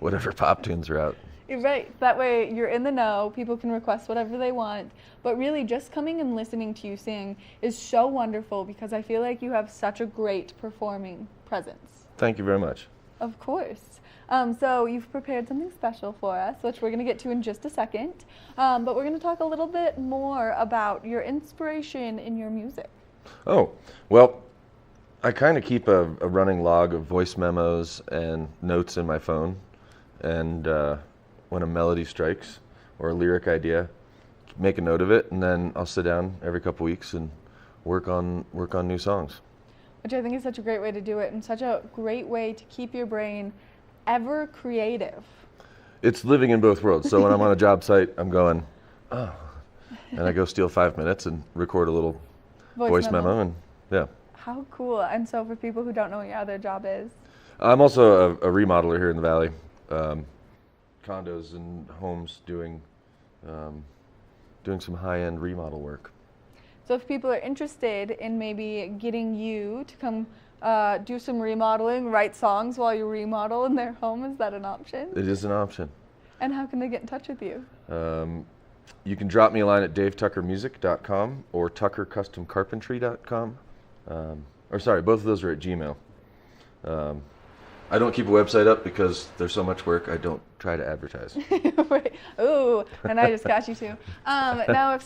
whatever pop tunes are out. You're right. That way you're in the know. People can request whatever they want. But really, just coming and listening to you sing is so wonderful because I feel like you have such a great performing presence. Thank you very much. Of course. So you've prepared something special for us, which we're going to get to in just a second. But we're going to talk a little bit more about your inspiration in your music. Oh, well, I kind of keep a running log of voice memos and notes in my phone. And when a melody strikes or a lyric idea, make a note of it, and then I'll sit down every couple weeks and work on new songs. Which I think is such a great way to do it, and such a great way to keep your brain ever creative. It's living in both worlds. So when I'm on a job site, I'm going, oh, and I go steal 5 minutes and record a little voice memo, and yeah. How cool. And so for people who don't know what your other job is? I'm also a remodeler here in the Valley. Condos and homes doing some high-end remodel work. So if people are interested in maybe getting you to come do some remodeling, write songs while you remodel in their home, is that an option? It is an option. And how can they get in touch with you? You can drop me a line at davetuckermusic.com or tuckercustomcarpentry.com. Or sorry, both of those are at Gmail. I don't keep a website up because there's so much work. I don't try to advertise. Right. Ooh, and I just got you too. Now, if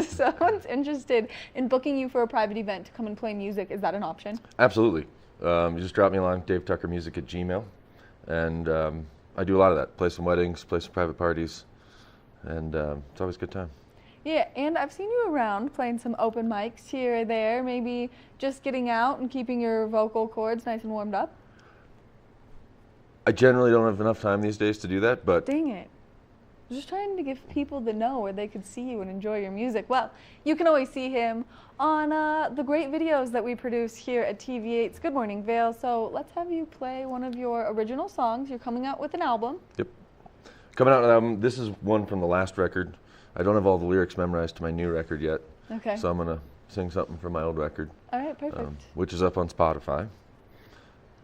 someone's interested in booking you for a private event to come and play music, is that an option? Absolutely. You just drop me a line, davetuckermusic at Gmail. And I do a lot of that. Play some weddings, play some private parties, and it's always a good time. Yeah, and I've seen you around playing some open mics here or there, maybe just getting out and keeping your vocal cords nice and warmed up. I generally don't have enough time these days to do that, but... Dang it. I'm just trying to give people the know where they could see you and enjoy your music. Well, you can always see him on the great videos that we produce here at TV8's Good Morning Vail. So let's have you play one of your original songs. You're coming out with an album. Yep. Coming out with an album. This is one from the last record. I don't have all the lyrics memorized to my new record yet. Okay. So I'm going to sing something from my old record. All right, perfect. Which is up on Spotify.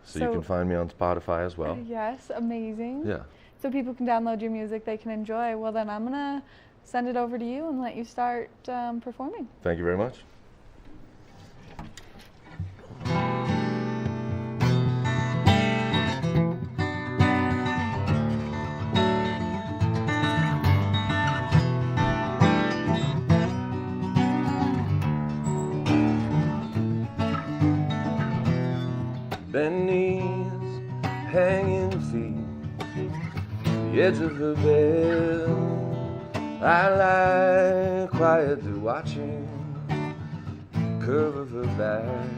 So you can find me on Spotify as well. Yes, amazing. Yeah. So people can download your music, they can enjoy. Well, then I'm going to send it over to you and let you start performing. Thank you very much. Bend knees, hanging feet, the edge of the bed. I lie quietly watching the curve of her back.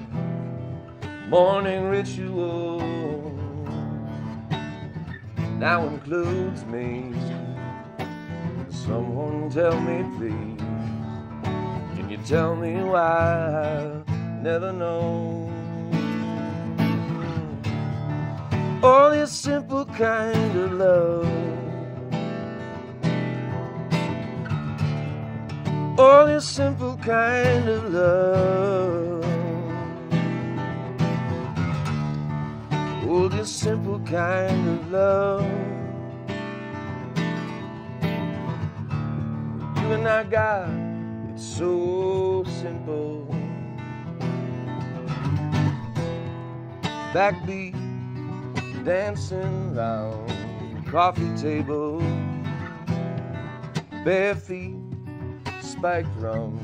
Morning ritual now includes me. Someone tell me please, can you tell me why I never know? Oh, this simple kind of love. Oh, this simple kind of love. Oh, this simple kind of love. You and I got, it's so simple. Backbeat, dancing round the coffee table, bare feet, spiked rum,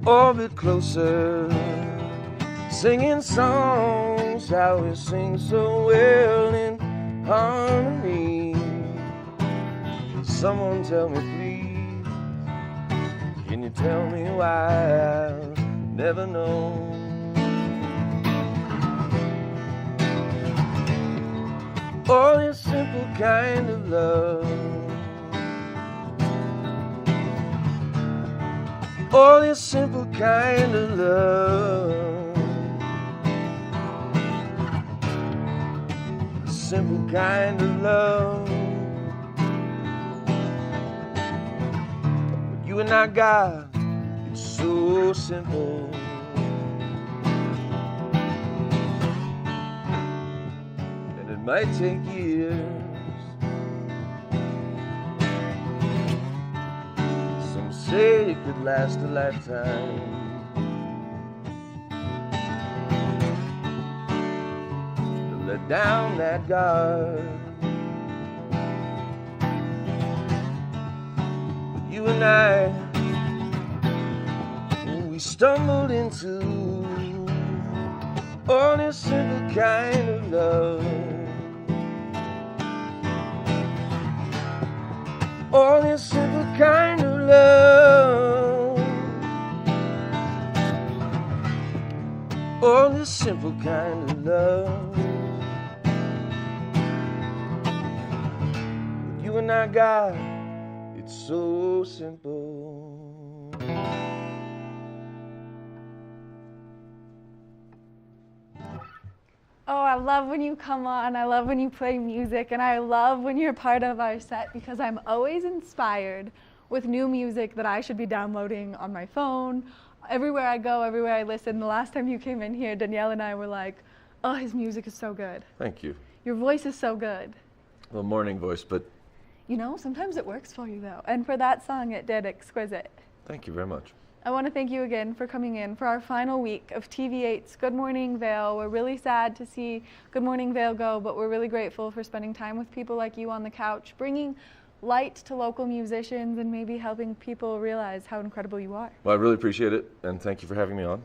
orbit closer, singing songs, how we sing so well in harmony. Someone tell me please, can you tell me why I'll never know? Oh, this simple kind of love. Oh, this simple kind of love, simple kind of love. What you and I got, it's so simple. And it might take years. Some say it could last a lifetime. To let down that guard. But you and I, we stumbled into all this simple kind of love. All this simple kind of love. All this simple kind of love. What you and I got, it's so simple. Oh, I love when you come on. I love when you play music, and I love when you're part of our set because I'm always inspired with new music that I should be downloading on my phone. Everywhere I go, everywhere I listen. The last time you came in here, Danielle and I were like, oh, his music is so good. Thank you. Your voice is so good. Well, morning voice, but You know, sometimes it works for you though. And for that song, it did exquisite. thank you very much. I want to thank you again for coming in for our final week of TV8's Good Morning Vail. We're really sad to see Good Morning Vail go, but we're really grateful for spending time with people like you on the couch, bringing light to local musicians and maybe helping people realize how incredible you are. Well, I really appreciate it, and thank you for having me on.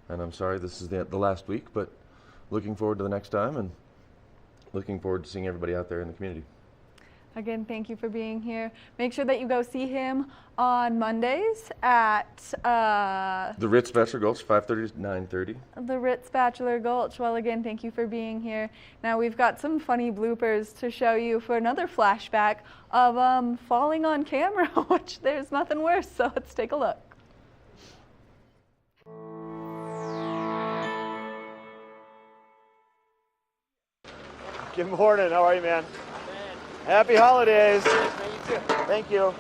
And I'm sorry this is the last week, but looking forward to the next time and looking forward to seeing everybody out there in the community. Again, thank you for being here. Make sure that you go see him on Mondays at The Ritz Bachelor Gulch, 5:30 to 9:30. the Ritz Bachelor Gulch. Well, again, thank you for being here. Now we've got some funny bloopers to show you for another flashback of falling on camera, which there's nothing worse, so let's take a look. Good morning. How are you, man? Happy holidays. Thank you.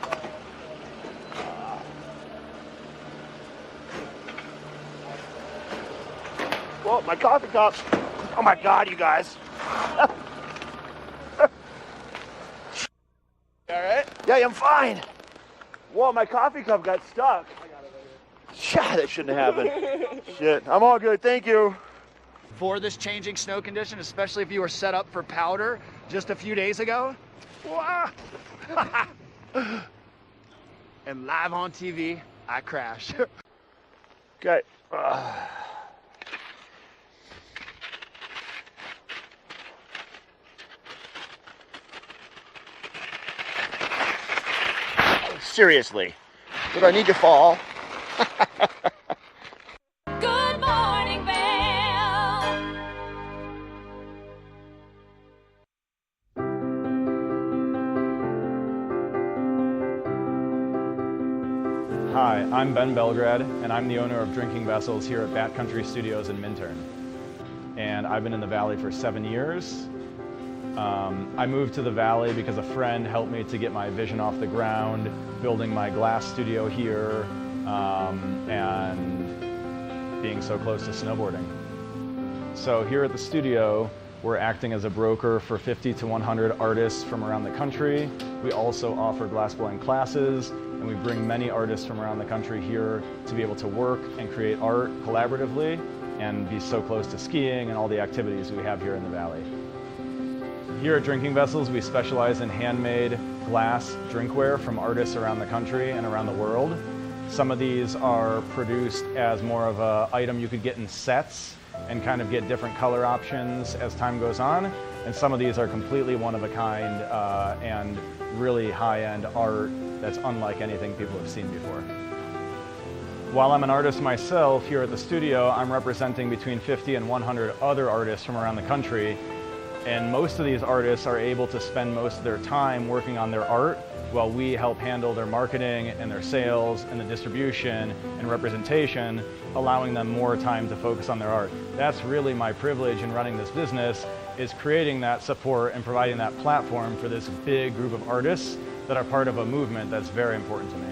Whoa, my coffee cup. Oh my God, you guys. All right? Yeah, I'm fine. Whoa, my coffee cup got stuck. Yeah, that shouldn't have happened. Shit, I'm all good. Thank you. For this changing snow condition, especially if you were set up for powder just a few days ago. Wah! And live on TV, I crashed. Okay. Seriously, did I need to fall? Good morning, Vail. Hi, I'm Ben Belgrad, and I'm the owner of Drinking Vessels here at Bat Country Studios in Minturn. And I've been in the Valley for 7 years. I moved to the Valley because a friend helped me to get my vision off the ground, building my glass studio here, and being so close to snowboarding. So here at the studio, we're acting as a broker for 50 to 100 artists from around the country. We also offer glassblowing classes, and we bring many artists from around the country here to be able to work and create art collaboratively and be so close to skiing and all the activities we have here in the Valley. Here at Drinking Vessels, we specialize in handmade glass drinkware from artists around the country and around the world. Some of these are produced as more of an item you could get in sets and kind of get different color options as time goes on. And some of these are completely one of a kind and really high-end art that's unlike anything people have seen before. While I'm an artist myself here at the studio, I'm representing between 50 and 100 other artists from around the country. And most of these artists are able to spend most of their time working on their art while we help handle their marketing and their sales and the distribution and representation, allowing them more time to focus on their art. That's really my privilege in running this business, is creating that support and providing that platform for this big group of artists that are part of a movement that's very important to me.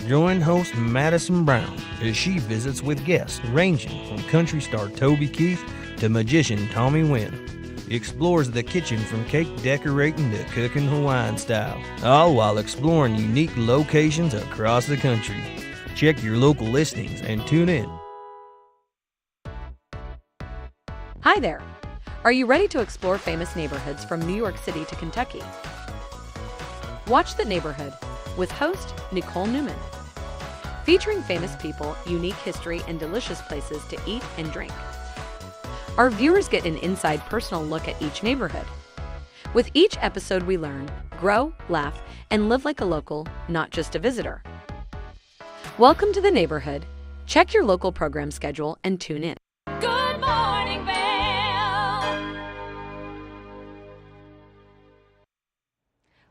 Join host Madison Brown as she visits with guests ranging from country star Toby Keith to magician Tommy Wynn. Explores the kitchen from cake decorating to cooking Hawaiian style, all while exploring unique locations across the country. Check your local listings and tune in. Hi there. Are you ready to explore famous neighborhoods from New York City to Kentucky? Watch The Neighborhood with host Nicole Newman. Featuring famous people, unique history, and delicious places to eat and drink. Our viewers get an inside personal look at each neighborhood. With each episode we learn, grow, laugh, and live like a local, not just a visitor. Welcome to The Neighborhood. Check your local program schedule and tune in. Good morning, Vail.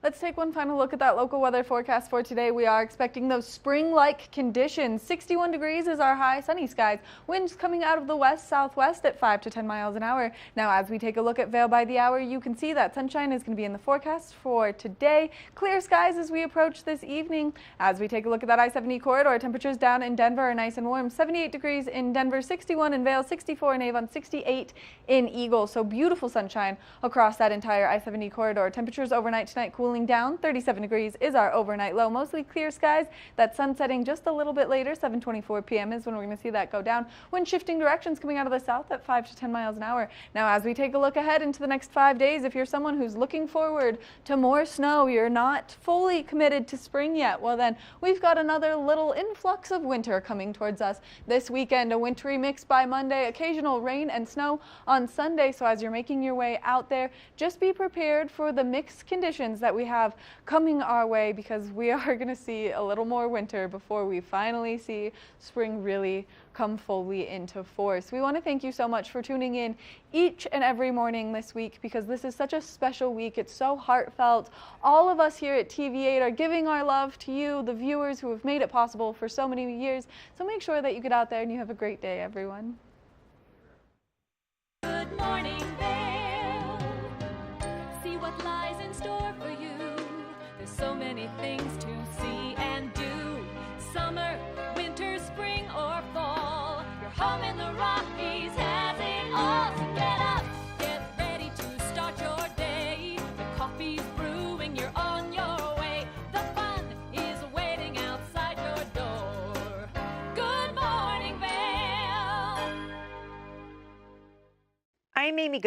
Let's take one final look at that local weather forecast for today. We are expecting those spring-like conditions. 61 degrees is our high, sunny skies. Winds coming out of the west-southwest at 5 to 10 miles an hour. Now, as we take a look at Vail by the hour, you can see that sunshine is going to be in the forecast for today. Clear skies as we approach this evening. As we take a look at that I-70 corridor, temperatures down in Denver are nice and warm. 78 degrees in Denver, 61 in Vail, 64 in Avon, 68 in Eagle. So beautiful sunshine across that entire I-70 corridor. Temperatures overnight tonight cooling down. 37 degrees is our overnight low. Mostly clear skies. That sun setting just a little bit later. 7:24 p.m. is when we're going to see that go down. Wind shifting directions coming out of the south at 5 to 10 miles an hour. Now, as we take a look ahead into the next 5 days, if you're someone who's looking forward to more snow, you're not fully committed to spring yet, well then, we've got another little influx of winter coming towards us this weekend. A wintry mix by Monday, occasional rain and snow on Sunday. So as you're making your way out there, just be prepared for the mixed conditions that we have coming our way, because we are going to see a little more winter before we finally see spring really come fully into force. We want to thank you so much for tuning in each and every morning this week, because this is such a special week. It's so heartfelt. All of us here at TV8 are giving our love to you, the viewers who have made it possible for so many years. So make sure that you get out there and you have a great day, everyone. Good morning, Vail. See what lies in store for you. There's so many things to see and do. Summer, winter, spring, or fall. Your home in the Rockies has it all. So get up, get ready to start your day. The coffee's brewing, you're on your way. The fun is waiting outside your door. Good morning, Vail. I'm Amy Good.